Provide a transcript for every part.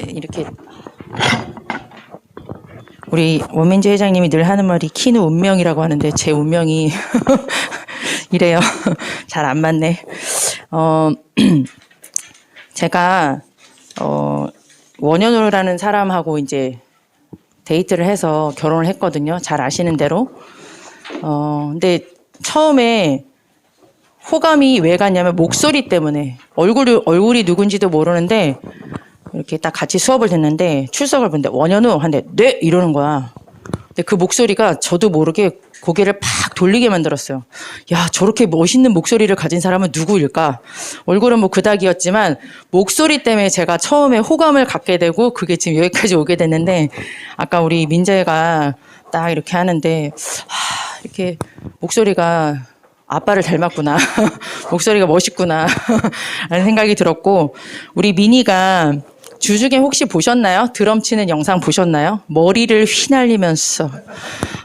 이렇게 우리 원민재 회장님이 늘 하는 말이 키는 운명이라고 하는데 제 운명이 이래요. 잘 안 맞네. 제가 원현우라는 사람하고 이제 데이트를 해서 결혼을 했거든요. 잘 아시는 대로. 근데 처음에 호감이 왜 갔냐면 목소리 때문에 얼굴이 누군지도 모르는데 이렇게 딱 같이 수업을 듣는데 출석을 보는데 원현우 한데 네 이러는 거야. 근데 그 목소리가 저도 모르게 고개를 팍 돌리게 만들었어요. 야, 저렇게 멋있는 목소리를 가진 사람은 누구일까? 얼굴은 뭐 그닥이었지만 목소리 때문에 제가 처음에 호감을 갖게 되고 그게 지금 여기까지 오게 됐는데 아까 우리 민재가 딱 이렇게 하는데 이렇게 목소리가 아빠를 닮았구나. 목소리가 멋있구나. 라는 생각이 들었고 우리 미니가 주중에 혹시 보셨나요? 드럼 치는 영상 보셨나요? 머리를 휘날리면서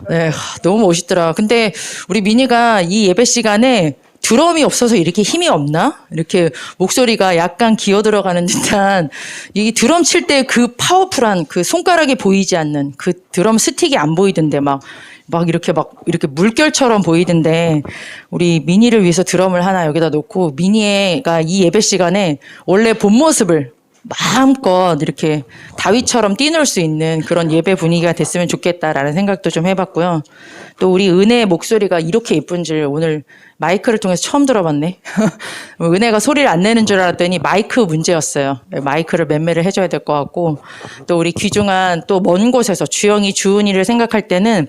네, 너무 멋있더라. 근데 우리 미니가 이 예배 시간에 드럼이 없어서 이렇게 힘이 없나? 이렇게 목소리가 약간 기어 들어가는 듯한 이 드럼 칠 때 그 파워풀한 그 손가락이 보이지 않는 그 드럼 스틱이 안 보이던데 막 이렇게 물결처럼 보이던데 우리 미니를 위해서 드럼을 하나 여기다 놓고 미니가 이 예배 시간에 원래 본 모습을 마음껏 이렇게 다윗처럼 뛰놀 수 있는 그런 예배 분위기가 됐으면 좋겠다라는 생각도 좀 해봤고요. 또 우리 은혜의 목소리가 이렇게 예쁜 줄 오늘 마이크를 통해서 처음 들어봤네. 은혜가 소리를 안 내는 줄 알았더니 마이크 문제였어요. 마이크를 맴매를 해줘야 될 것 같고 또 우리 귀중한 또 먼 곳에서 주영이 주은이를 생각할 때는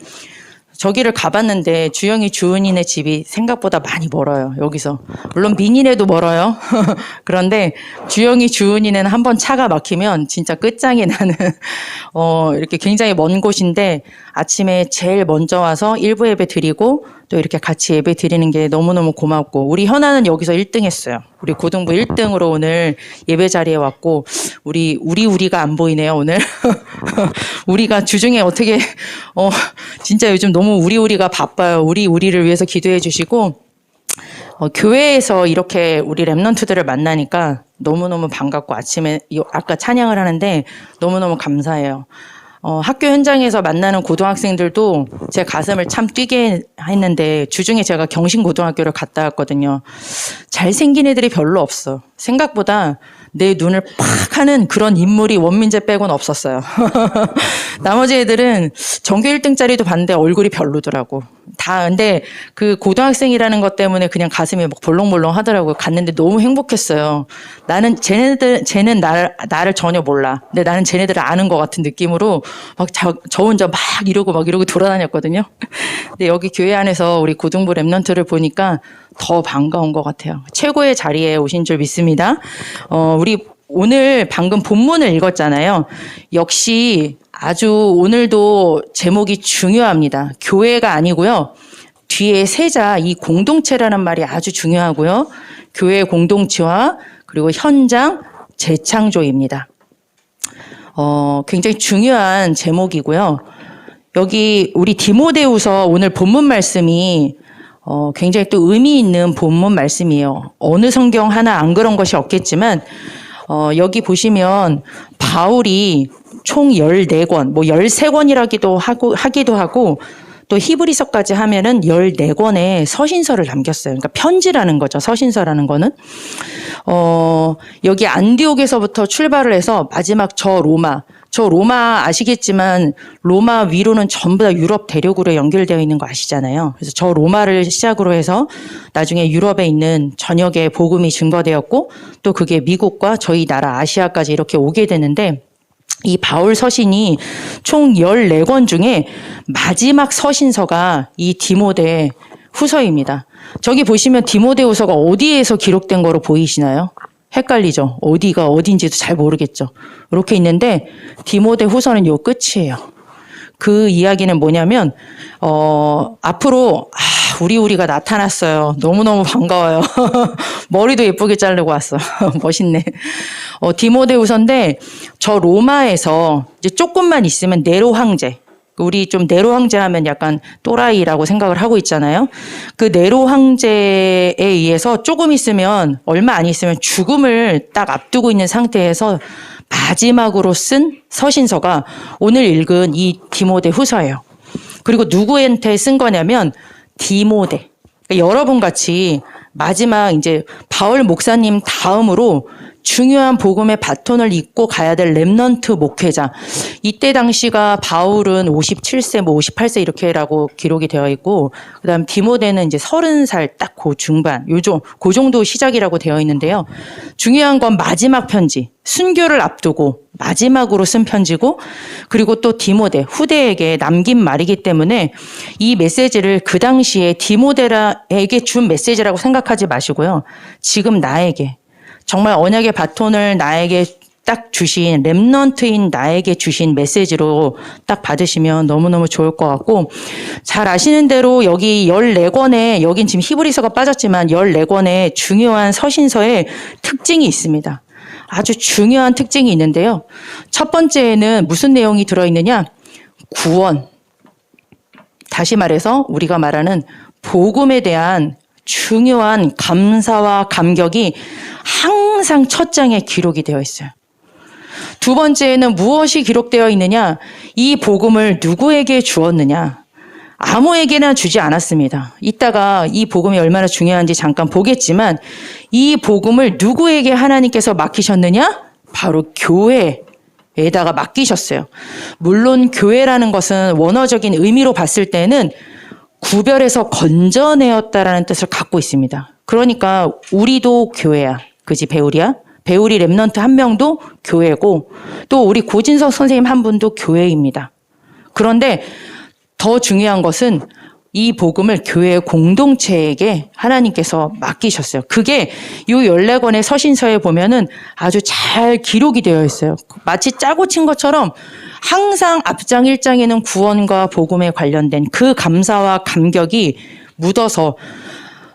저기를 가봤는데 주영이 주은이네 집이 생각보다 많이 멀어요. 여기서. 물론 민이네도 멀어요. 그런데 주영이 주은이는 한번 차가 막히면 진짜 끝장이 나는 이렇게 굉장히 먼 곳인데 아침에 제일 먼저 와서 일부 예배 드리고 또 이렇게 같이 예배 드리는 게 너무너무 고맙고 우리 현아는 여기서 1등 했어요. 우리 고등부 1등으로 오늘 예배 자리에 왔고 우리가 안 보이네요 오늘. 우리가 주중에 어떻게 진짜 요즘 너무 우리가 바빠요. 우리를 위해서 기도해 주시고 교회에서 이렇게 우리 랩런트들을 만나니까 너무너무 반갑고 아침에 아까 찬양을 하는데 너무너무 감사해요. 학교 현장에서 만나는 고등학생들도 제 가슴을 참 뛰게 했는데 주중에 제가 경신고등학교를 갔다 왔거든요. 잘생긴 애들이 별로 없어. 생각보다 내 눈을 팍 하는 그런 인물이 원민재 빼고는 없었어요. 나머지 애들은 전교 1등짜리도 봤는데 얼굴이 별로더라고. 근데 그 고등학생이라는 것 때문에 그냥 가슴이 막 벌렁벌렁 하더라고요. 갔는데 너무 행복했어요. 쟤는 나를 전혀 몰라. 근데 나는 쟤네들을 아는 것 같은 느낌으로 저 혼자 막 이러고 돌아다녔거든요. 근데 여기 교회 안에서 우리 고등부 랩런트를 보니까 더 반가운 것 같아요. 최고의 자리에 오신 줄 믿습니다. 우리 오늘 방금 본문을 읽었잖아요. 역시 아주 오늘도 제목이 중요합니다. 교회가 아니고요. 뒤에 세자 이 공동체라는 말이 아주 중요하고요. 교회 공동체와 그리고 현장 재창조입니다. 굉장히 중요한 제목이고요. 여기 우리 디모데후서 오늘 본문 말씀이 굉장히 또 의미 있는 본문 말씀이에요. 어느 성경 하나 안 그런 것이 없겠지만 여기 보시면 바울이 총 14권, 13권이라기도 하기도 하고 또 히브리서까지 하면은 14권의 서신서를 남겼어요. 그러니까 편지라는 거죠. 서신서라는 거는. 여기 안디옥에서부터 출발을 해서 마지막 저 로마 아시겠지만 로마 위로는 전부 다 유럽 대륙으로 연결되어 있는 거 아시잖아요. 그래서 저 로마를 시작으로 해서 나중에 유럽에 있는 전역에 복음이 증거되었고 또 그게 미국과 저희 나라 아시아까지 이렇게 오게 되는데 이 바울 서신이 총 14권 중에 마지막 서신서가 이 디모데 후서입니다. 저기 보시면 디모데 후서가 어디에서 기록된 거로 보이시나요? 헷갈리죠? 어디가 어딘지도 잘 모르겠죠? 이렇게 있는데 디모데 후서는 요 끝이에요. 그 이야기는 뭐냐면 앞으로 우리가 나타났어요. 너무너무 반가워요. 머리도 예쁘게 자르고 왔어. 멋있네. 디모데 후서인데 저 로마에서 이제 조금만 있으면 네로 황제 우리 좀 네로 황제 하면 약간 또라이라고 생각을 하고 있잖아요. 그 네로 황제에 의해서 조금 있으면, 얼마 안 있으면 죽음을 딱 앞두고 있는 상태에서 마지막으로 쓴 서신서가 오늘 읽은 이 디모데 후서예요. 그리고 누구한테 쓴 거냐면 디모데. 그러니까 여러분 같이 마지막 이제 바울 목사님 다음으로 중요한 복음의 바톤을 잇고 가야 될 렘넌트 목회자. 이때 당시가 바울은 57세, 뭐 58세 이렇게라고 기록이 되어 있고, 그다음 디모데는 이제 30살 딱 그 중반, 그 정도 시작이라고 되어 있는데요. 중요한 건 마지막 편지, 순교를 앞두고 마지막으로 쓴 편지고, 그리고 또 디모데, 후대에게 남긴 말이기 때문에 이 메시지를 그 당시에 디모데에게 준 메시지라고 생각하지 마시고요. 지금 나에게, 정말 언약의 바톤을 나에게 딱 주신, 렘넌트인 나에게 주신 메시지로 딱 받으시면 너무너무 좋을 것 같고, 잘 아시는 대로 여기 14권의, 여긴 지금 히브리서가 빠졌지만 14권의 중요한 서신서의 특징이 있습니다. 아주 중요한 특징이 있는데요. 첫 번째에는 무슨 내용이 들어있느냐? 구원. 다시 말해서 우리가 말하는 복음에 대한 중요한 감사와 감격이 항상 첫 장에 기록이 되어 있어요. 두 번째에는 무엇이 기록되어 있느냐? 이 복음을 누구에게 주었느냐? 아무에게나 주지 않았습니다. 이따가 이 복음이 얼마나 중요한지 잠깐 보겠지만, 이 복음을 누구에게 하나님께서 맡기셨느냐? 바로 교회에다가 맡기셨어요. 물론 교회라는 것은 원어적인 의미로 봤을 때는 구별해서 건져내었다라는 뜻을 갖고 있습니다. 그러니까 우리도 교회야. 그지, 배우리야? 배우리 렘넌트 한 명도 교회고, 또 우리 고진석 선생님 한 분도 교회입니다. 그런데 더 중요한 것은 이 복음을 교회 공동체에게 하나님께서 맡기셨어요. 그게 이 14권의 서신서에 보면은 아주 잘 기록이 되어 있어요. 마치 짜고 친 것처럼 항상 앞장 1장에는 구원과 복음에 관련된 그 감사와 감격이 묻어서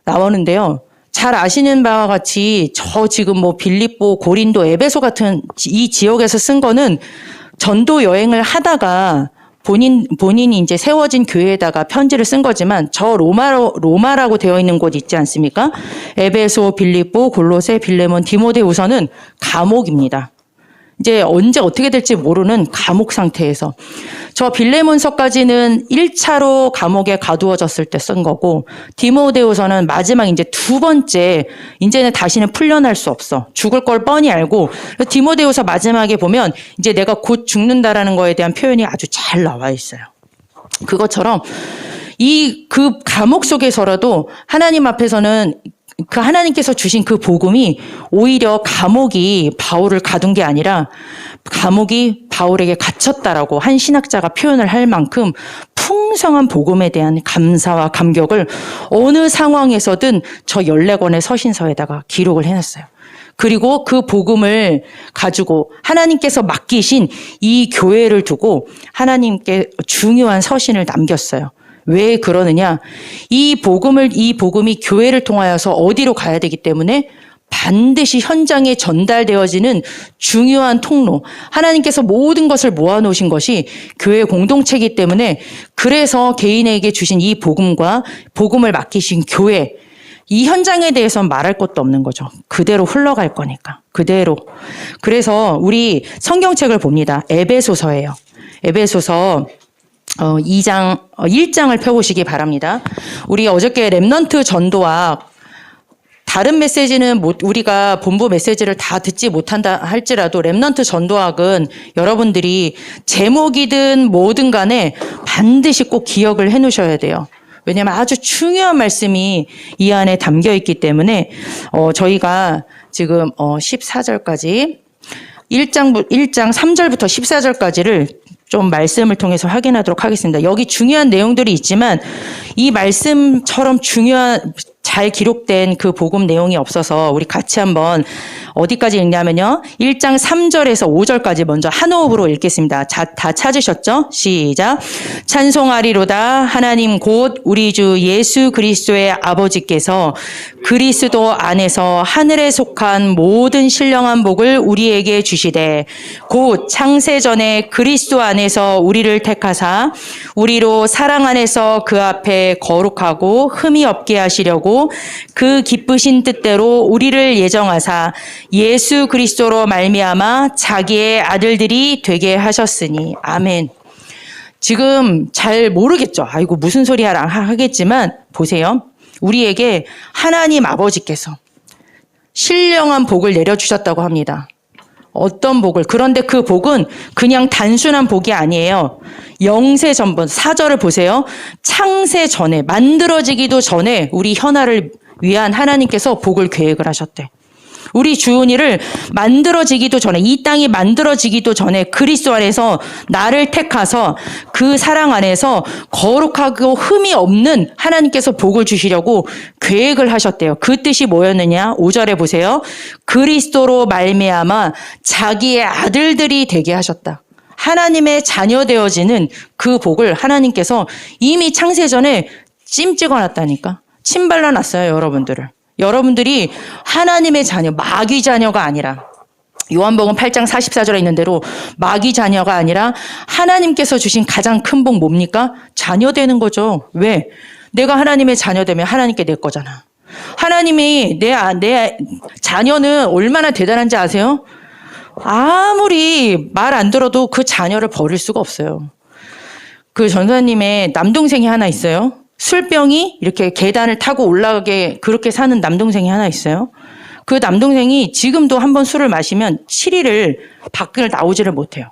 나오는데요. 잘 아시는 바와 같이 저 지금 뭐 빌립보, 고린도, 에베소 같은 이 지역에서 쓴 거는 전도 여행을 하다가 본인이 이제 세워진 교회에다가 편지를 쓴 거지만, 저 로마라고 되어 있는 곳 있지 않습니까? 에베소, 빌립보, 골로새, 빌레몬, 디모데후서는 감옥입니다. 이제 언제 어떻게 될지 모르는 감옥 상태에서, 저 빌레몬서까지는 1차로 감옥에 가두어졌을 때 쓴 거고, 디모데후서는 마지막 이제 두 번째, 이제는 다시는 풀려날 수 없어, 죽을 걸 뻔히 알고, 디모데후서 마지막에 보면 이제 내가 곧 죽는다라는 거에 대한 표현이 아주 잘 나와 있어요. 그것처럼 그 감옥 속에서라도 하나님 앞에서는 그 하나님께서 주신 그 복음이 오히려 감옥이 바울을 가둔 게 아니라 감옥이 바울에게 갇혔다라고 한 신학자가 표현을 할 만큼 풍성한 복음에 대한 감사와 감격을 어느 상황에서든 저 14권의 서신서에다가 기록을 해놨어요. 그리고 그 복음을 가지고 하나님께서 맡기신 이 교회를 두고 하나님께 중요한 서신을 남겼어요. 왜 그러느냐? 이 복음이 교회를 통하여서 어디로 가야 되기 때문에 반드시 현장에 전달되어지는 중요한 통로, 하나님께서 모든 것을 모아놓으신 것이 교회 공동체이기 때문에, 그래서 개인에게 주신 이 복음과 복음을 맡기신 교회, 이 현장에 대해서는 말할 것도 없는 거죠. 그대로 흘러갈 거니까. 그대로. 그래서 우리 성경책을 봅니다. 에베소서예요. 에베소서 1장을 펴보시기 바랍니다. 우리 어저께 렘넌트 전도학, 다른 메시지는 우리가 본부 메시지를 다 듣지 못한다 할지라도 렘넌트 전도학은 여러분들이 제목이든 뭐든 간에 반드시 꼭 기억을 해 놓으셔야 돼요. 왜냐하면 아주 중요한 말씀이 이 안에 담겨 있기 때문에 저희가 지금 14절까지 1장 3절부터 14절까지를 좀 말씀을 통해서 확인하도록 하겠습니다. 여기 중요한 내용들이 있지만 이 말씀처럼 잘 기록된 그 복음 내용이 없어서 우리 같이 한번 어디까지 읽냐면요. 1장 3절에서 5절까지 먼저 한 호흡으로 읽겠습니다. 다 찾으셨죠? 시작. 찬송하리로다 하나님 곧 우리 주 예수 그리스도의 아버지께서 그리스도 안에서 하늘에 속한 모든 신령한 복을 우리에게 주시되 곧 창세 전에 그리스도 안에서 우리를 택하사 우리로 사랑 안에서 그 앞에 거룩하고 흠이 없게 하시려고 그 기쁘신 뜻대로 우리를 예정하사 예수 그리스도로 말미암아 자기의 아들들이 되게 하셨으니 아멘. 지금 잘 모르겠죠. 아이고 무슨 소리 하겠지만 보세요. 우리에게 하나님 아버지께서 신령한 복을 내려주셨다고 합니다. 어떤 복을? 그런데 그 복은 그냥 단순한 복이 아니에요. 영세전분 4절을 보세요. 창세 전에 만들어지기도 전에 우리 현아를 위한 하나님께서 복을 계획을 하셨대. 우리 주은이를 만들어지기도 전에 이 땅이 만들어지기도 전에 그리스도 안에서 나를 택하서 그 사랑 안에서 거룩하고 흠이 없는 하나님께서 복을 주시려고 계획을 하셨대요. 그 뜻이 뭐였느냐? 5절에 보세요. 그리스도로 말미암아 자기의 아들들이 되게 하셨다. 하나님의 자녀 되어지는 그 복을 하나님께서 이미 창세전에 찜 찍어놨다니까. 침 발라놨어요, 여러분들을. 여러분들이 하나님의 자녀, 마귀 자녀가 아니라 요한복음 8장 44절에 있는 대로 마귀 자녀가 아니라 하나님께서 주신 가장 큰 복 뭡니까? 자녀 되는 거죠. 왜? 내가 하나님의 자녀 되면 하나님께 내 거잖아. 하나님이 내 자녀는 얼마나 대단한지 아세요? 아무리 말 안 들어도 그 자녀를 버릴 수가 없어요. 그 전사님의 남동생이 하나 있어요. 술병이 이렇게 계단을 타고 올라가게 그렇게 사는 남동생이 하나 있어요. 그 남동생이 지금도 한번 술을 마시면 7일을 밖을 나오지를 못해요.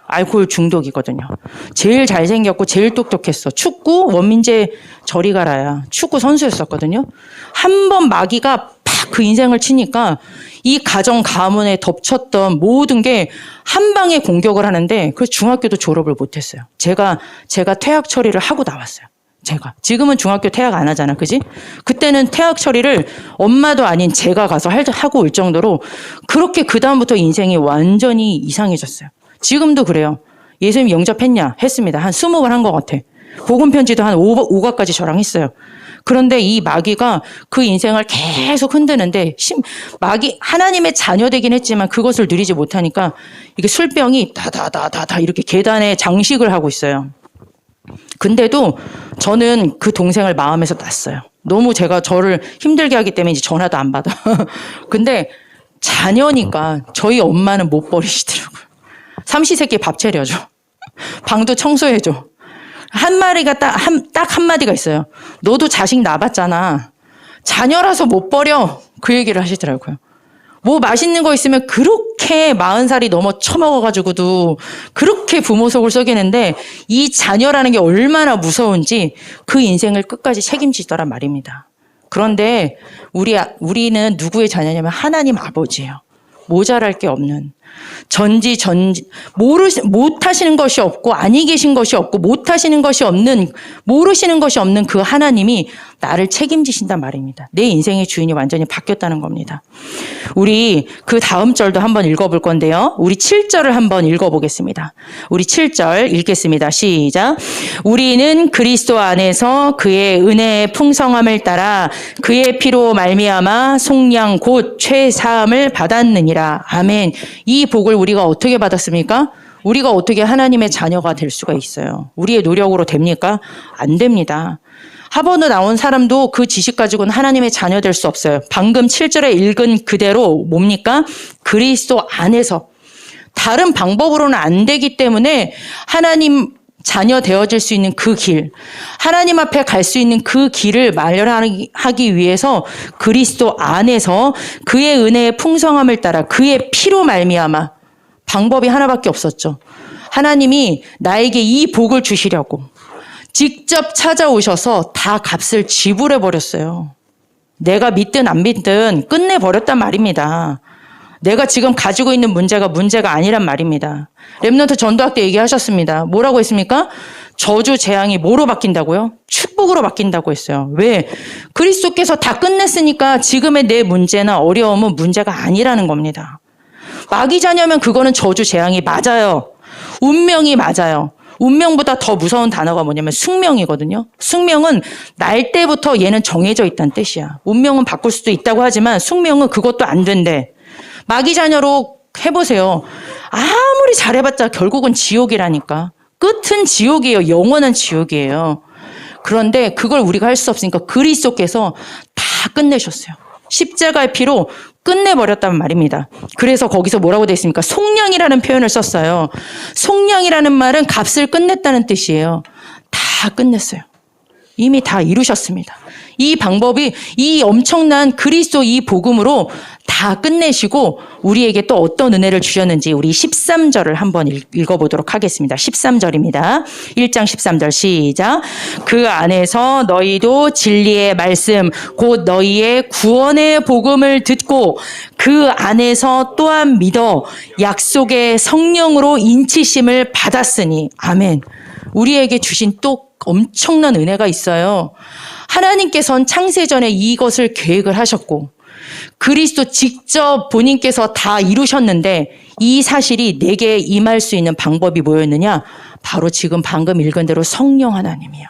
알코올 중독이거든요. 제일 잘생겼고 제일 똑똑했어. 축구 원민재 저리 가라야. 축구 선수였었거든요. 한 번 마귀가 팍 그 인생을 치니까 이 가정 가문에 덮쳤던 모든 게 한 방에 공격을 하는데 그래서 중학교도 졸업을 못했어요. 제가 퇴학 처리를 하고 나왔어요. 지금은 중학교 퇴학 안 하잖아, 그지? 그때는 퇴학 처리를 엄마도 아닌 제가 가서 하고 올 정도로 그렇게 그 다음부터 인생이 완전히 이상해졌어요. 지금도 그래요. 예수님 영접했냐? 했습니다. 한 20번 한 것 같아. 복음 편지도 한 5가까지 저랑 했어요. 그런데 이 마귀가 그 인생을 계속 흔드는데 마귀 하나님의 자녀 되긴 했지만 그것을 누리지 못하니까 이게 술병이 다다다다다 이렇게 계단에 장식을 하고 있어요. 근데도 저는 그 동생을 마음에서 놨어요. 너무 제가 저를 힘들게 하기 때문에 이제 전화도 안 받아. 근데 자녀니까 저희 엄마는 못 버리시더라고요. 삼시세끼 밥 차려줘. 방도 청소해줘. 한 마리가 딱 한마디가 있어요. 너도 자식 낳았잖아. 자녀라서 못 버려. 그 얘기를 하시더라고요. 뭐 맛있는 거 있으면 그렇게 40살이 넘어 처먹어가지고도 그렇게 부모 속을 썩이는데 이 자녀라는 게 얼마나 무서운지 그 인생을 끝까지 책임지더란 말입니다. 그런데 우리는 누구의 자녀냐면 하나님 아버지예요. 모자랄 게 없는. 못하시는 것이 없고 아니 계신 것이 없고 못하시는 것이 없는 모르시는 것이 없는 그 하나님이 나를 책임지신단 말입니다. 내 인생의 주인이 완전히 바뀌었다는 겁니다. 우리 그 다음 절도 한번 읽어볼 건데요. 우리 7절을 한번 읽어보겠습니다. 우리 7절 읽겠습니다. 시작. 우리는 그리스도 안에서 그의 은혜의 풍성함을 따라 그의 피로 말미암아 속량 곧 죄사함을 받았느니라. 아멘. 이 복을 우리가 어떻게 받았습니까? 우리가 어떻게 하나님의 자녀가 될 수가 있어요? 우리의 노력으로 됩니까? 안 됩니다. 하버드 나온 사람도 그 지식 가지고는 하나님의 자녀 될 수 없어요. 방금 7절에 읽은 그대로 뭡니까? 그리스도 안에서. 다른 방법으로는 안 되기 때문에 하나님 자녀 되어질 수 있는 그 길, 하나님 앞에 갈 수 있는 그 길을 마련하기 위해서 그리스도 안에서 그의 은혜의 풍성함을 따라 그의 피로 말미암아 방법이 하나밖에 없었죠. 하나님이 나에게 이 복을 주시려고 직접 찾아오셔서 다 값을 지불해 버렸어요. 내가 믿든 안 믿든 끝내버렸단 말입니다. 내가 지금 가지고 있는 문제가 아니란 말입니다. 렘넌트 전도학 때 얘기하셨습니다. 뭐라고 했습니까? 저주 재앙이 뭐로 바뀐다고요? 축복으로 바뀐다고 했어요. 왜? 그리스도께서 다 끝냈으니까 지금의 내 문제나 어려움은 문제가 아니라는 겁니다. 마귀 자녀면 그거는 저주 재앙이 맞아요. 운명이 맞아요. 운명보다 더 무서운 단어가 뭐냐면 숙명이거든요. 숙명은 날 때부터 얘는 정해져 있다는 뜻이야. 운명은 바꿀 수도 있다고 하지만 숙명은 그것도 안 된대. 마귀 자녀로 해보세요. 아무리 잘해봤자 결국은 지옥이라니까. 끝은 지옥이에요. 영원한 지옥이에요. 그런데 그걸 우리가 할 수 없으니까 그리스도께서 다 끝내셨어요. 십자가의 피로 끝내버렸단 말입니다. 그래서 거기서 뭐라고 되어 있습니까? 속량이라는 표현을 썼어요. 속량이라는 말은 값을 끝냈다는 뜻이에요. 다 끝냈어요. 이미 다 이루셨습니다. 이 방법이 이 엄청난 그리스도 이 복음으로 다 끝내시고 우리에게 또 어떤 은혜를 주셨는지 우리 13절을 한번 읽어보도록 하겠습니다. 13절입니다. 1장 13절 시작. 그 안에서 너희도 진리의 말씀 곧 너희의 구원의 복음을 듣고 그 안에서 또한 믿어 약속의 성령으로 인치심을 받았으니 아멘. 우리에게 주신 또 엄청난 은혜가 있어요. 하나님께서는 창세전에 이것을 계획을 하셨고 그리스도 직접 본인께서 다 이루셨는데 이 사실이 내게 임할 수 있는 방법이 뭐였느냐? 바로 지금 방금 읽은 대로 성령 하나님이에요.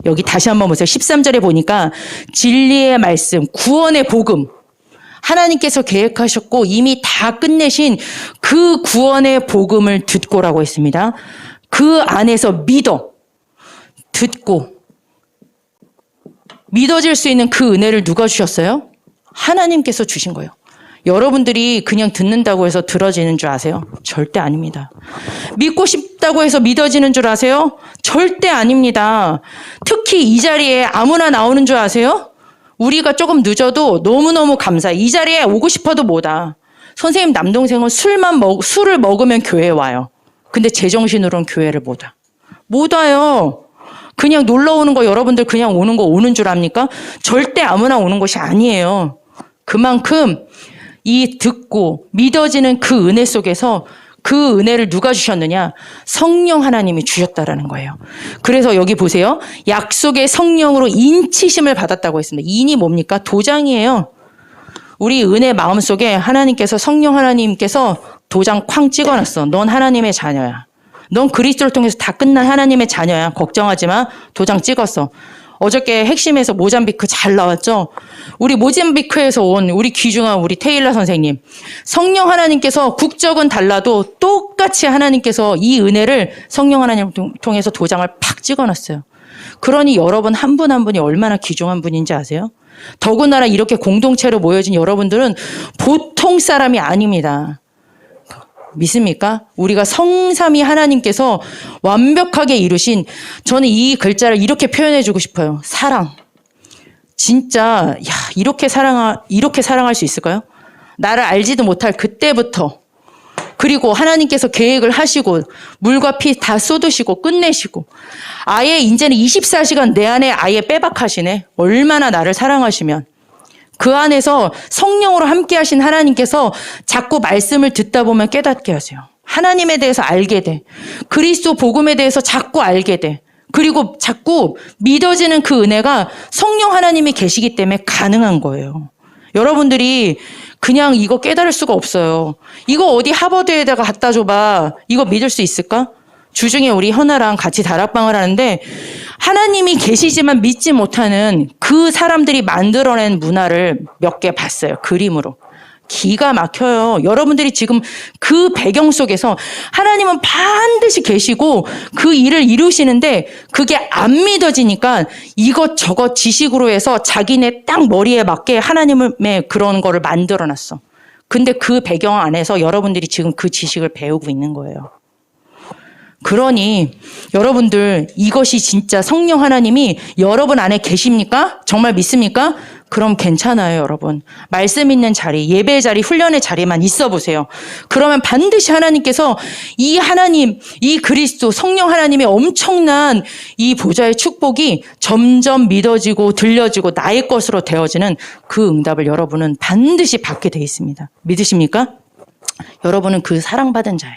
여기 다시 한번 보세요. 13절에 보니까 진리의 말씀, 구원의 복음 하나님께서 계획하셨고 이미 다 끝내신 그 구원의 복음을 듣고라고 했습니다. 그 안에서 믿어, 듣고 믿어질 수 있는 그 은혜를 누가 주셨어요? 하나님께서 주신 거예요. 여러분들이 그냥 듣는다고 해서 들어지는 줄 아세요? 절대 아닙니다. 믿고 싶다고 해서 믿어지는 줄 아세요? 절대 아닙니다. 특히 이 자리에 아무나 나오는 줄 아세요? 우리가 조금 늦어도 너무너무 감사해. 이 자리에 오고 싶어도 못 와. 선생님 남동생은 술을 먹으면 교회에 와요. 근데 제정신으로는 교회를 못 와. 못 와요. 그냥 놀러 오는 거 여러분들 그냥 오는 거 오는 줄 압니까? 절대 아무나 오는 것이 아니에요. 그만큼 이 듣고 믿어지는 그 은혜 속에서 그 은혜를 누가 주셨느냐? 성령 하나님이 주셨다라는 거예요. 그래서 여기 보세요. 약속의 성령으로 인치심을 받았다고 했습니다. 인이 뭡니까? 도장이에요. 우리 은혜 마음속에 하나님께서 성령 하나님께서 도장 쾅 찍어놨어. 넌 하나님의 자녀야. 넌 그리스도를 통해서 다 끝난 하나님의 자녀야. 걱정하지 마. 도장 찍었어. 어저께 핵심에서 모잠비크 잘 나왔죠? 우리 모잠비크에서 온 우리 귀중한 우리 테일러 선생님. 성령 하나님께서 국적은 달라도 똑같이 하나님께서 이 은혜를 성령 하나님을 통해서 도장을 팍 찍어놨어요. 그러니 여러분 한 분 한 분이 얼마나 귀중한 분인지 아세요? 더군다나 이렇게 공동체로 모여진 여러분들은 보통 사람이 아닙니다. 믿습니까? 우리가 성삼위 하나님께서 완벽하게 이루신 저는 이 글자를 이렇게 표현해주고 싶어요. 사랑. 진짜 이렇게 사랑할 수 있을까요? 나를 알지도 못할 그때부터 그리고 하나님께서 계획을 하시고 물과 피 다 쏟으시고 끝내시고 아예 이제는 24시간 내 안에 아예 빼박하시네. 얼마나 나를 사랑하시면 그 안에서 성령으로 함께 하신 하나님께서 자꾸 말씀을 듣다 보면 깨닫게 하세요. 하나님에 대해서 알게 돼. 그리스도 복음에 대해서 자꾸 알게 돼. 그리고 자꾸 믿어지는 그 은혜가 성령 하나님이 계시기 때문에 가능한 거예요. 여러분들이 그냥 이거 깨달을 수가 없어요. 이거 어디 하버드에다가 갖다 줘봐. 이거 믿을 수 있을까? 주중에 우리 현아랑 같이 다락방을 하는데 하나님이 계시지만 믿지 못하는 그 사람들이 만들어낸 문화를 몇 개 봤어요. 그림으로. 기가 막혀요. 여러분들이 지금 그 배경 속에서 하나님은 반드시 계시고 그 일을 이루시는데 그게 안 믿어지니까 이것저것 지식으로 해서 자기네 딱 머리에 맞게 하나님의 그런 거를 만들어놨어. 근데 그 배경 안에서 여러분들이 지금 그 지식을 배우고 있는 거예요. 그러니 여러분들 이것이 진짜 성령 하나님이 여러분 안에 계십니까? 정말 믿습니까? 그럼 괜찮아요, 여러분. 말씀 있는 자리, 예배 자리, 훈련의 자리만 있어 보세요. 그러면 반드시 하나님께서 이 하나님, 이 그리스도, 성령 하나님의 엄청난 이 보좌의 축복이 점점 믿어지고 들려지고 나의 것으로 되어지는 그 응답을 여러분은 반드시 받게 돼 있습니다. 믿으십니까? 여러분은 그 사랑받은 자예요.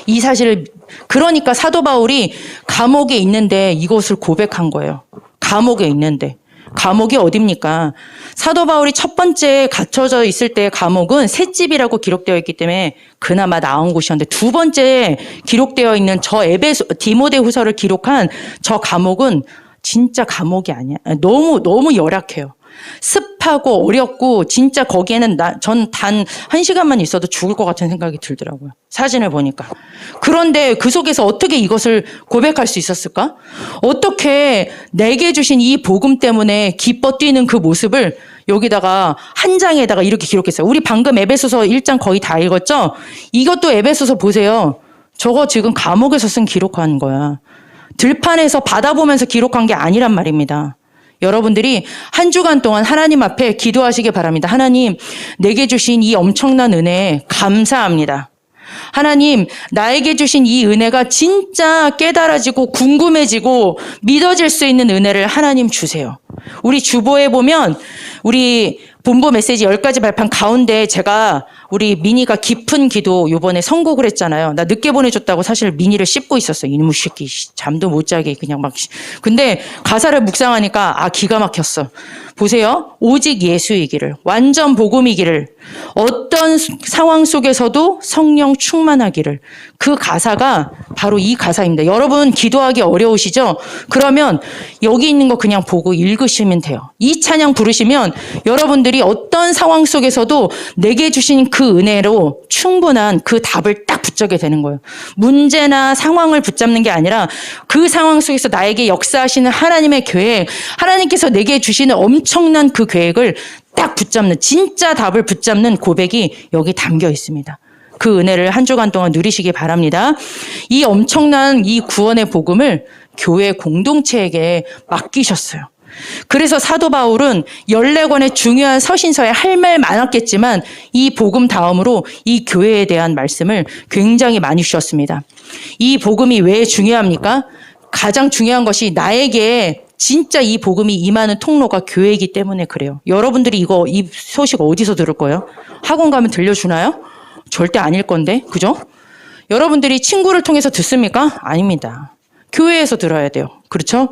이 사실을, 그러니까 사도 바울이 감옥에 있는데 이것을 고백한 거예요. 감옥에 있는데. 감옥이 어딥니까? 사도 바울이 첫 번째 갇혀져 있을 때 감옥은 셋집이라고 기록되어 있기 때문에 그나마 나은 곳이었는데, 두 번째 기록되어 있는 저 디모데 후서를 기록한 저 감옥은 진짜 감옥이 아니야. 너무 열악해요. 습하고 어렵고 진짜 거기에는 전 단 1시간만 있어도 죽을 것 같은 생각이 들더라고요. 사진을 보니까. 그런데 그 속에서 어떻게 이것을 고백할 수 있었을까? 어떻게 내게 주신 이 복음 때문에 기뻐 뛰는 그 모습을 여기다가 한 장에다가 이렇게 기록했어요. 우리 방금 에베소서 1장 거의 다 읽었죠? 이것도 에베소서 보세요. 저거 지금 감옥에서 쓴 기록한 거야. 들판에서 받아보면서 기록한 게 아니란 말입니다. 여러분들이 한 주간 동안 하나님 앞에 기도하시기 바랍니다. 하나님, 내게 주신 이 엄청난 은혜에 감사합니다. 하나님, 나에게 주신 이 은혜가 진짜 깨달아지고 궁금해지고 믿어질 수 있는 은혜를 하나님 주세요. 우리 주보에 보면 우리 본부 메시지 10가지 발판 가운데 제가 우리 미니가 깊은 기도 요번에 선곡을 했잖아요. 나 늦게 보내줬다고 사실 미니를 씹고 있었어요. 이놈의 새끼 잠도 못 자게 그냥 막. 근데 가사를 묵상하니까 기가 막혔어. 보세요. 오직 예수이기를, 완전 복음이기를, 어떤 상황 속에서도 성령 충만하기를. 그 가사가 바로 이 가사입니다. 여러분 기도하기 어려우시죠? 그러면 여기 있는 거 그냥 보고 읽으시면 돼요. 이 찬양 부르시면 여러분들이 어떤 상황 속에서도 내게 주신 그 은혜로 충분한 그 답을 딱 붙잡게 되는 거예요. 문제나 상황을 붙잡는 게 아니라 그 상황 속에서 나에게 역사하시는 하나님의 계획, 하나님께서 내게 주시는 엄청난 그 계획을 딱 붙잡는, 진짜 답을 붙잡는 고백이 여기 담겨 있습니다. 그 은혜를 한 주간 동안 누리시기 바랍니다. 이 엄청난 이 구원의 복음을 교회 공동체에게 맡기셨어요. 그래서 사도 바울은 14권의 중요한 서신서에 할 말 많았겠지만 이 복음 다음으로 이 교회에 대한 말씀을 굉장히 많이 주셨습니다. 이 복음이 왜 중요합니까? 가장 중요한 것이 나에게 진짜 이 복음이 임하는 통로가 교회이기 때문에 그래요. 여러분들이 이 소식 어디서 들을 거예요? 학원 가면 들려주나요? 절대 아닐 건데, 그죠? 여러분들이 친구를 통해서 듣습니까? 아닙니다. 교회에서 들어야 돼요. 그렇죠?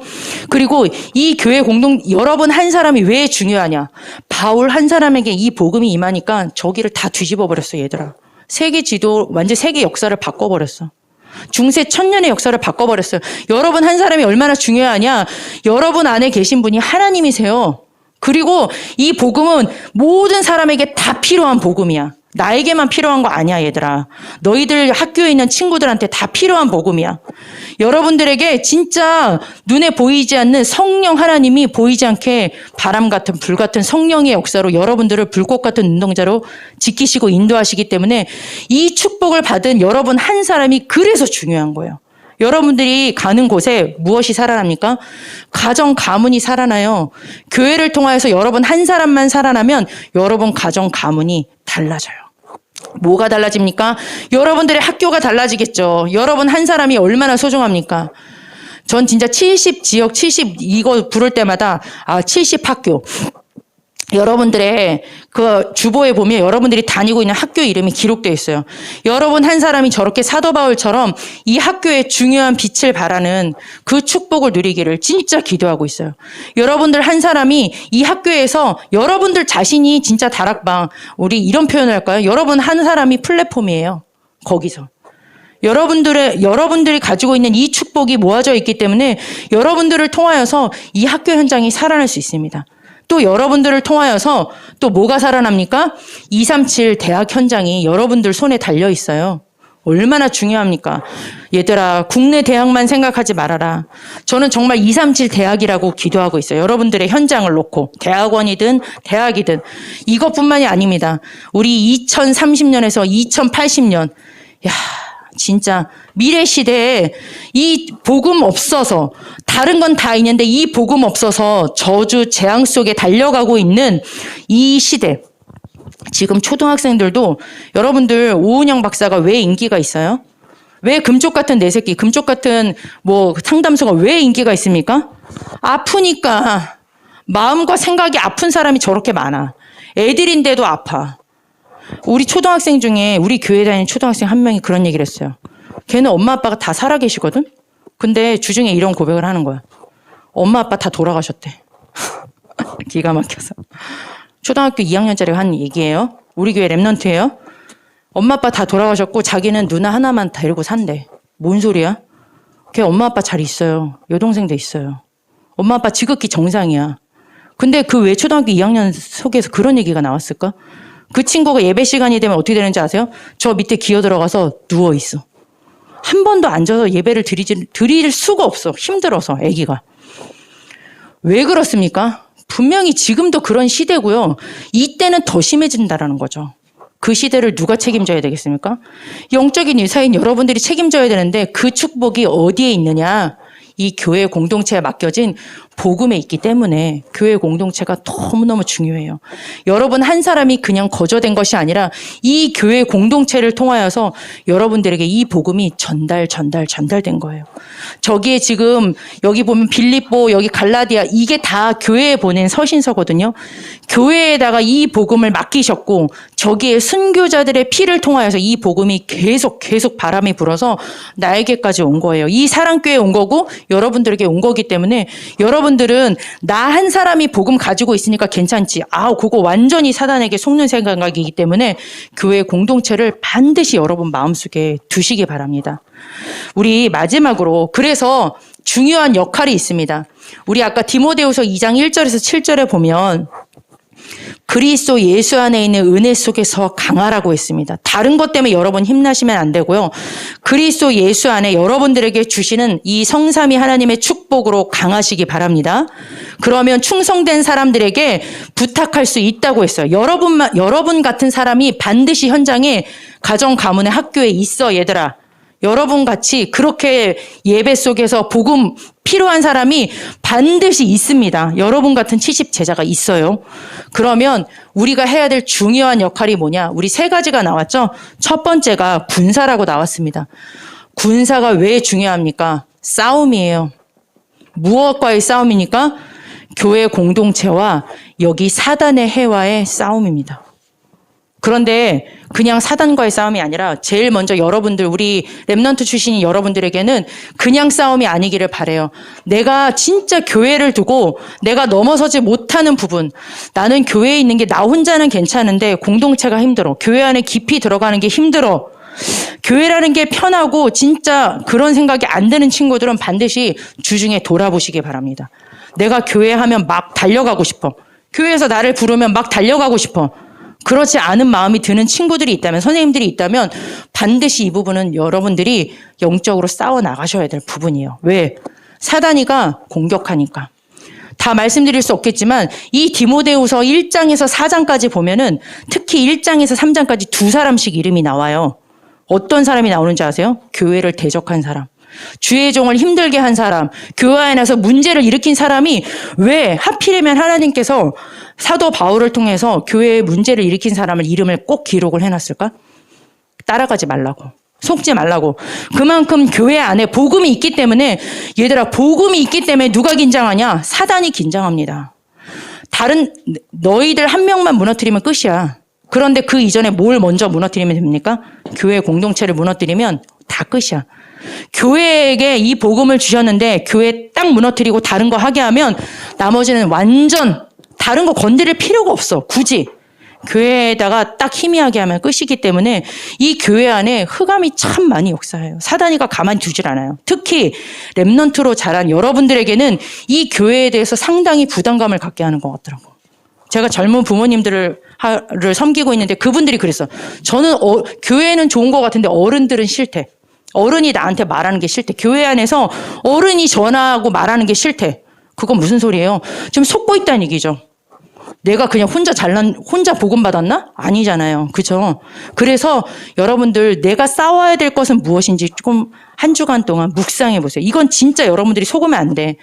그리고 이 교회 여러분 한 사람이 왜 중요하냐? 바울 한 사람에게 이 복음이 임하니까 저기를 다 뒤집어 버렸어, 얘들아. 세계 지도, 완전 세계 역사를 바꿔버렸어. 중세 천년의 역사를 바꿔버렸어요. 여러분 한 사람이 얼마나 중요하냐? 여러분 안에 계신 분이 하나님이세요. 그리고 이 복음은 모든 사람에게 다 필요한 복음이야. 나에게만 필요한 거 아니야, 얘들아. 너희들 학교에 있는 친구들한테 다 필요한 복음이야. 여러분들에게 진짜 눈에 보이지 않는 성령 하나님이 보이지 않게 바람 같은 불 같은 성령의 역사로 여러분들을 불꽃 같은 운동자로 지키시고 인도하시기 때문에 이 축복을 받은 여러분 한 사람이 그래서 중요한 거예요. 여러분들이 가는 곳에 무엇이 살아납니까? 가정, 가문이 살아나요. 교회를 통하여서 여러분 한 사람만 살아나면 여러분 가정, 가문이 달라져요. 뭐가 달라집니까? 여러분들의 학교가 달라지겠죠. 여러분 한 사람이 얼마나 소중합니까? 전 진짜 70지역, 70 이거 부를 때마다 70학교. 여러분들의 그 주보에 보면 여러분들이 다니고 있는 학교 이름이 기록되어 있어요. 여러분 한 사람이 저렇게 사도 바울처럼 이 학교에 중요한 빛을 발하는 그 축복을 누리기를 진짜 기도하고 있어요. 여러분들 한 사람이 이 학교에서 여러분들 자신이 진짜 다락방, 우리 이런 표현을 할까요? 여러분 한 사람이 플랫폼이에요. 거기서. 여러분들이 가지고 있는 이 축복이 모아져 있기 때문에 여러분들을 통하여서 이 학교 현장이 살아날 수 있습니다. 또 여러분들을 통하여서 또 뭐가 살아납니까? 237 대학 현장이 여러분들 손에 달려 있어요. 얼마나 중요합니까? 얘들아, 국내 대학만 생각하지 말아라. 저는 정말 237 대학이라고 기도하고 있어요. 여러분들의 현장을 놓고 대학원이든 대학이든 이것뿐만이 아닙니다. 우리 2030년에서 2080년 진짜 미래 시대에 이 복음 없어서 다른 건 다 있는데 이 복음 없어서 저주 재앙 속에 달려가고 있는 이 시대. 지금 초등학생들도 여러분들 오은영 박사가 왜 인기가 있어요? 왜 금쪽 같은 내 새끼, 금쪽 같은 뭐 상담소가 왜 인기가 있습니까? 아프니까. 마음과 생각이 아픈 사람이 저렇게 많아. 애들인데도 아파. 우리 초등학생 중에 우리 교회 다니는 초등학생 한 명이 그런 얘기를 했어요. 걔는 엄마 아빠가 다 살아 계시거든? 근데 주중에 이런 고백을 하는 거야. 엄마 아빠 다 돌아가셨대. 기가 막혀서. 초등학교 2학년짜리가 한 얘기예요. 우리 교회 랩넌트예요. 엄마 아빠 다 돌아가셨고 자기는 누나 하나만 데리고 산대. 뭔 소리야? 걔 엄마 아빠 잘 있어요. 여동생도 있어요. 엄마 아빠 지극히 정상이야. 근데 그 왜 초등학교 2학년 속에서 그런 얘기가 나왔을까? 그 친구가 예배 시간이 되면 어떻게 되는지 아세요? 저 밑에 기어 들어가서 누워 있어. 한 번도 앉아서 예배를 드릴 수가 없어. 힘들어서 아기가. 왜 그렇습니까? 분명히 지금도 그런 시대고요. 이때는 더 심해진다라는 거죠. 그 시대를 누가 책임져야 되겠습니까? 영적인 유사인 여러분들이 책임져야 되는데 그 축복이 어디에 있느냐? 이 교회 공동체에 맡겨진 복음에 있기 때문에 교회 공동체가 너무너무 중요해요. 여러분 한 사람이 그냥 거저된 것이 아니라 이 교회 공동체를 통하여서 여러분들에게 이 복음이 전달된 거예요. 저기에 지금 여기 보면 빌립보, 여기 갈라디아 이게 다 교회에 보낸 서신서거든요. 교회에다가 이 복음을 맡기셨고 저기에 순교자들의 피를 통하여서 이 복음이 계속 바람이 불어서 나에게까지 온 거예요. 이 사랑교회에 온 거고 여러분들에게 온 거기 때문에 여러분들은 나 한 사람이 복음 가지고 있으니까 괜찮지. 그거 완전히 사단에게 속는 생각이기 때문에 교회 공동체를 반드시 여러분 마음속에 두시기 바랍니다. 우리 마지막으로 그래서 중요한 역할이 있습니다. 우리 아까 디모데후서 2장 1절에서 7절에 보면 그리스도 예수 안에 있는 은혜 속에서 강하라고 했습니다. 다른 것 때문에 여러분 힘나시면 안 되고요. 그리스도 예수 안에 여러분들에게 주시는 이 성삼위 하나님의 축복으로 강하시기 바랍니다. 그러면 충성된 사람들에게 부탁할 수 있다고 했어요. 여러분 같은 사람이 반드시 현장에 가정 가문의 학교에 있어 얘들아. 여러분 같이 그렇게 예배 속에서 복음 필요한 사람이 반드시 있습니다. 여러분 같은 70 제자가 있어요. 그러면 우리가 해야 될 중요한 역할이 뭐냐? 우리 세 가지가 나왔죠? 첫 번째가 군사라고 나왔습니다. 군사가 왜 중요합니까? 싸움이에요. 무엇과의 싸움이니까? 교회 공동체와 여기 사단의 해와의 싸움입니다. 그런데 그냥 사단과의 싸움이 아니라 제일 먼저 여러분들 우리 랩넌트 출신인 여러분들에게는 그냥 싸움이 아니기를 바라요. 내가 진짜 교회를 두고 내가 넘어서지 못하는 부분 나는 교회에 있는 게 나 혼자는 괜찮은데 공동체가 힘들어. 교회 안에 깊이 들어가는 게 힘들어. 교회라는 게 편하고 진짜 그런 생각이 안 드는 친구들은 반드시 주중에 돌아보시기 바랍니다. 내가 교회 하면 막 달려가고 싶어. 교회에서 나를 부르면 막 달려가고 싶어. 그렇지 않은 마음이 드는 친구들이 있다면, 선생님들이 있다면 반드시 이 부분은 여러분들이 영적으로 싸워 나가셔야 될 부분이에요. 왜? 사단이가 공격하니까. 다 말씀드릴 수 없겠지만 이 디모데후서 1장에서 4장까지 보면은 특히 1장에서 3장까지 두 사람씩 이름이 나와요. 어떤 사람이 나오는지 아세요? 교회를 대적한 사람. 주의 종을 힘들게 한 사람, 교회 안에서 문제를 일으킨 사람이 왜 하필이면 하나님께서 사도 바울을 통해서 교회에 문제를 일으킨 사람을 이름을 꼭 기록을 해놨을까? 따라가지 말라고. 속지 말라고. 그만큼 교회 안에 복음이 있기 때문에 얘들아 복음이 있기 때문에 누가 긴장하냐? 사단이 긴장합니다. 다른 너희들 한 명만 무너뜨리면 끝이야. 그런데 그 이전에 뭘 먼저 무너뜨리면 됩니까? 교회 공동체를 무너뜨리면 다 끝이야. 교회에게 이 복음을 주셨는데 교회 딱 무너뜨리고 다른 거 하게 하면 나머지는 완전 다른 거 건드릴 필요가 없어. 굳이. 교회에다가 딱 희미하게 하면 끝이기 때문에 이 교회 안에 흑암이 참 많이 역사해요. 사단이가 가만히 두질 않아요. 특히 랩넌트로 자란 여러분들에게는 이 교회에 대해서 상당히 부담감을 갖게 하는 것 같더라고요. 제가 젊은 부모님들을 섬기고 있는데 그분들이 그랬어. 저는 교회는 좋은 것 같은데 어른들은 싫대. 어른이 나한테 말하는 게 싫대. 교회 안에서 어른이 전화하고 말하는 게 싫대. 그건 무슨 소리예요? 지금 속고 있다는 얘기죠. 내가 그냥 혼자 복음 받았나? 아니잖아요. 그죠? 그래서 여러분들 내가 싸워야 될 것은 무엇인지 조금 한 주간 동안 묵상해 보세요. 이건 진짜 여러분들이 속으면 안 돼.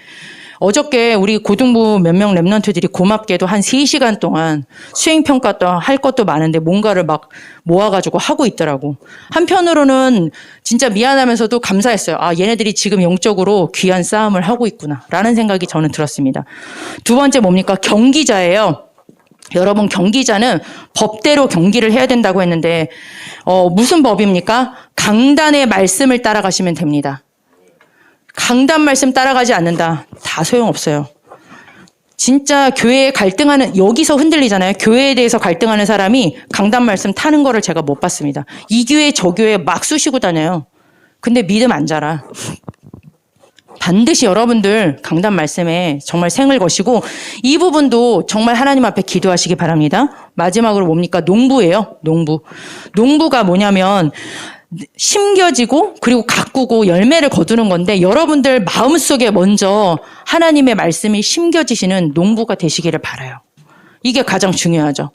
어저께 우리 고등부 몇 명 랩런트들이 고맙게도 한 3시간 동안 수행평가도 할 것도 많은데 뭔가를 막 모아가지고 하고 있더라고. 한편으로는 진짜 미안하면서도 감사했어요. 아, 얘네들이 지금 영적으로 귀한 싸움을 하고 있구나 라는 생각이 저는 들었습니다. 두 번째 뭡니까? 경기자예요. 여러분, 경기자는 법대로 경기를 해야 된다고 했는데 무슨 법입니까? 강단의 말씀을 따라가시면 됩니다. 강단 말씀 따라가지 않는다. 다 소용없어요. 진짜 교회에 갈등하는, 여기서 흔들리잖아요. 교회에 대해서 갈등하는 사람이 강단 말씀 타는 거를 제가 못 봤습니다. 이 교회 저 교회 막 쑤시고 다녀요. 근데 믿음 안 자라. 반드시 여러분들 강단 말씀에 정말 생을 거시고 이 부분도 정말 하나님 앞에 기도하시기 바랍니다. 마지막으로 뭡니까? 농부예요. 농부가 뭐냐면 심겨지고 그리고 가꾸고 열매를 거두는 건데 여러분들 마음속에 먼저 하나님의 말씀이 심겨지시는 농부가 되시기를 바라요. 이게 가장 중요하죠.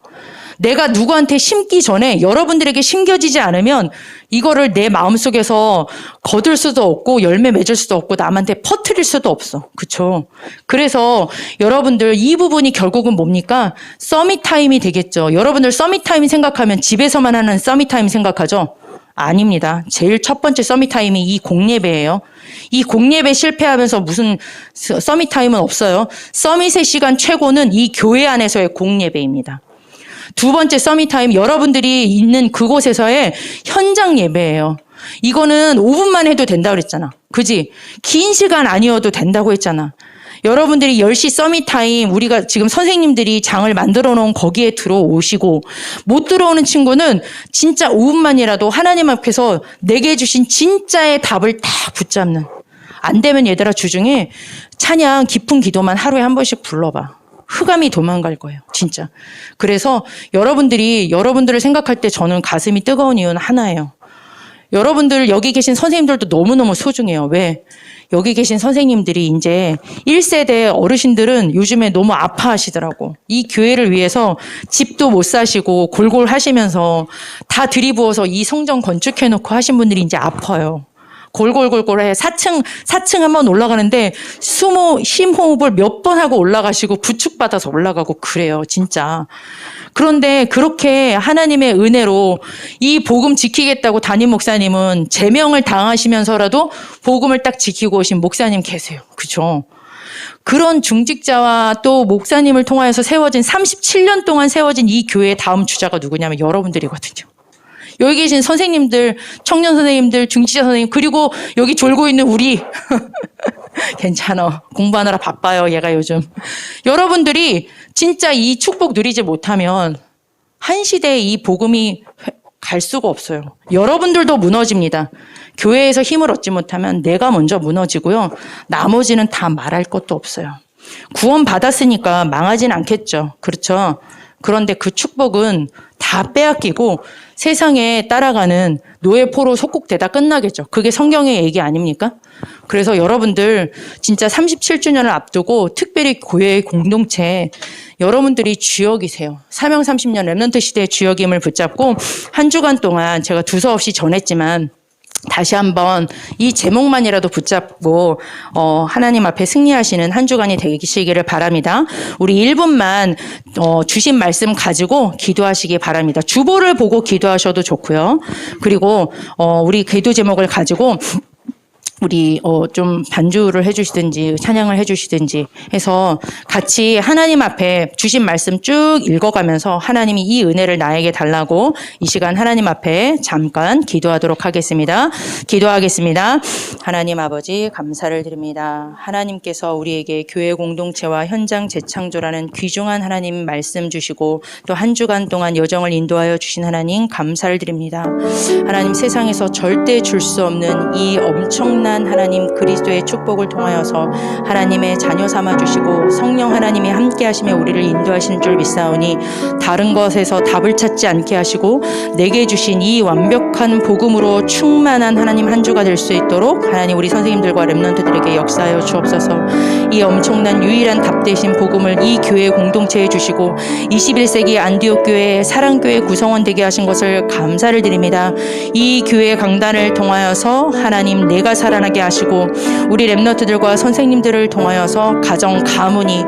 내가 누구한테 심기 전에 여러분들에게 심겨지지 않으면 이거를 내 마음속에서 거둘 수도 없고 열매 맺을 수도 없고 남한테 퍼뜨릴 수도 없어. 그렇죠? 그래서 여러분들 이 부분이 결국은 뭡니까? 서밋 타임이 되겠죠. 여러분들 서밋 타임 생각하면 집에서만 하는 서밋 타임 생각하죠? 아닙니다. 제일 첫 번째 서밋 타임이 이 공예배예요. 이 공예배 실패하면서 무슨 서밋 타임은 없어요. 서밋의 시간 최고는 이 교회 안에서의 공예배입니다. 두 번째 서밋 타임, 여러분들이 있는 그곳에서의 현장 예배예요. 이거는 5분만 해도 된다고 그랬잖아. 그지? 긴 시간 아니어도 된다고 했잖아. 여러분들이 10시 서밋 타임, 우리가 지금 선생님들이 장을 만들어 놓은 거기에 들어오시고 못 들어오는 친구는 진짜 5분만이라도 하나님 앞에서 내게 주신 진짜의 답을 다 붙잡는. 안 되면 얘들아 주중에 찬양 깊은 기도만 하루에 한 번씩 불러봐. 흑암이 도망갈 거예요. 진짜. 그래서 여러분들을 생각할 때 저는 가슴이 뜨거운 이유는 하나예요. 여러분들 여기 계신 선생님들도 너무너무 소중해요. 왜? 여기 계신 선생님들이 이제 1세대 어르신들은 요즘에 너무 아파하시더라고. 이 교회를 위해서 집도 못 사시고 골골 하시면서 다 들이부어서 이 성전 건축해놓고 하신 분들이 이제 아파요. 골골골골해. 4층 한번 올라가는데 심호흡을 몇 번 하고 올라가시고 부축받아서 올라가고 그래요. 진짜. 그런데 그렇게 하나님의 은혜로 이 복음 지키겠다고 담임 목사님은 제명을 당하시면서라도 복음을 딱 지키고 오신 목사님 계세요. 그죠? 그런 중직자와 또 목사님을 통하여서 세워진 37년 동안 세워진 이 교회의 다음 주자가 누구냐면 여러분들이거든요. 여기 계신 선생님들, 청년 선생님들, 중직자 선생님, 그리고 여기 졸고 있는 우리. 괜찮아. 공부하느라 바빠요, 얘가 요즘. 여러분들이 진짜 이 축복 누리지 못하면 한 시대에 이 복음이 갈 수가 없어요. 여러분들도 무너집니다. 교회에서 힘을 얻지 못하면 내가 먼저 무너지고요. 나머지는 다 말할 것도 없어요. 구원 받았으니까 망하진 않겠죠. 그렇죠? 그런데 그 축복은 다 빼앗기고 세상에 따라가는 노예포로 속국되다 끝나겠죠. 그게 성경의 얘기 아닙니까? 그래서 여러분들 진짜 37주년을 앞두고 특별히 교회의 공동체 여러분들이 주역이세요. 사명 30년 랩런트 시대의 주역임을 붙잡고 한 주간 동안 제가 두서없이 전했지만 다시 한번 이 제목만이라도 붙잡고 하나님 앞에 승리하시는 한 주간이 되시기를 바랍니다. 우리 1분만 주신 말씀 가지고 기도하시기 바랍니다. 주보를 보고 기도하셔도 좋고요. 그리고 우리 기도 제목을 가지고 우리 좀 반주를 해주시든지 찬양을 해주시든지 해서 같이 하나님 앞에 주신 말씀 쭉 읽어가면서 하나님이 이 은혜를 나에게 달라고 이 시간 하나님 앞에 잠깐 기도하도록 하겠습니다. 기도하겠습니다. 하나님 아버지 감사를 드립니다. 하나님께서 우리에게 교회 공동체와 현장 재창조라는 귀중한 하나님 말씀 주시고 또 한 주간 동안 여정을 인도하여 주신 하나님 감사를 드립니다. 하나님 세상에서 절대 줄 수 없는 이 엄청난 충만한 하나님 그리스도의 축복을 통하여서 하나님의 자녀 삼아 주시고 성령 하나님이 함께 하시며 우리를 인도하시는 줄 믿사오니 다른 것에서 답을 찾지 않게 하시고 내게 주신 이 완벽한 복음으로 충만한 하나님 한 주가 될 수 있도록 하나님 우리 선생님들과 렘넌트들에게 역사하여 주옵소서. 이 엄청난 유일한 답 되신 복음을 이 교회 공동체에 주시고 21세기 안디옥 교회 사랑교회 구성원 되게 하신 것을 감사를 드립니다. 이 교회 강단을 통하여서 하나님 내가 살아나게 하시고 우리 렘넌트들과 선생님들을 통하여서 가정 가문이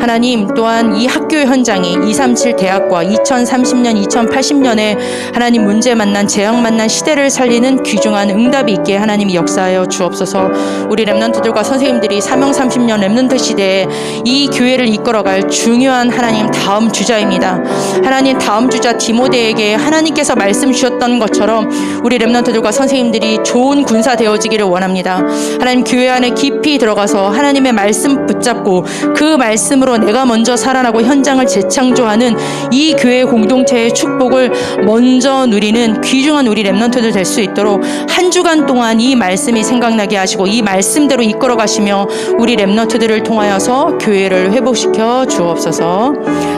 하나님 또한 이 학교 현장이 237 대학과 2030년 2080년에 하나님 문제 만난 재앙 만난 시대를 살리는 귀중한 응답이 있게 하나님이 역사하여 주옵소서. 우리 렘넌트들과 선생님들이 사명 30년 렘넌트 시대에 이 교회를 이끌어갈 중요한 하나님 다음 주자입니다. 하나님 다음 주자 디모데에게 하나님께서 말씀 주셨던 것처럼 우리 렘넌트들과 선생님들이 좋은 군사 되어지기를 원합니다. 하나님 교회 안에 깊이 들어가서 하나님의 말씀 붙잡고 그 말씀으로 내가 먼저 살아나고 현장을 재창조하는 이 교회 공동체의 축복을 먼저 누리는 귀중한 우리 렘넌트들 될 수 있도록 한 주간 동안 이 말씀이 생각나게 하시고 이 말씀대로 이끌어 가시며 우리 렘넌트들을 통하여서 교회를 회복시켜 주옵소서.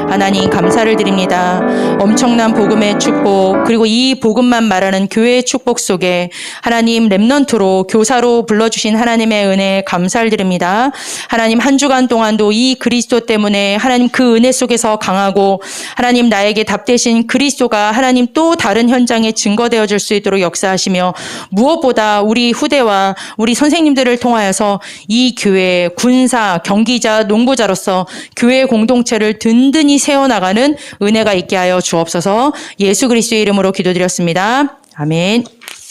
하나님 감사를 드립니다. 엄청난 복음의 축복 그리고 이 복음만 말하는 교회의 축복 속에 하나님 렘넌트로 교사로 불러주신 하나님의 은혜에 감사를 드립니다. 하나님 한 주간 동안도 이 그리스도 때문에 하나님 그 은혜 속에서 강하고 하나님 나에게 답되신 그리스도가 하나님 또 다른 현장에 증거되어질 수 있도록 역사하시며 무엇보다 우리 후대와 우리 선생님들을 통하여서 이 교회 군사, 경기자, 농부자로서 교회 공동체를 든든히 세워나가는 은혜가 있게 하여 주옵소서. 예수 그리스도의 이름으로 기도드렸습니다. 아멘.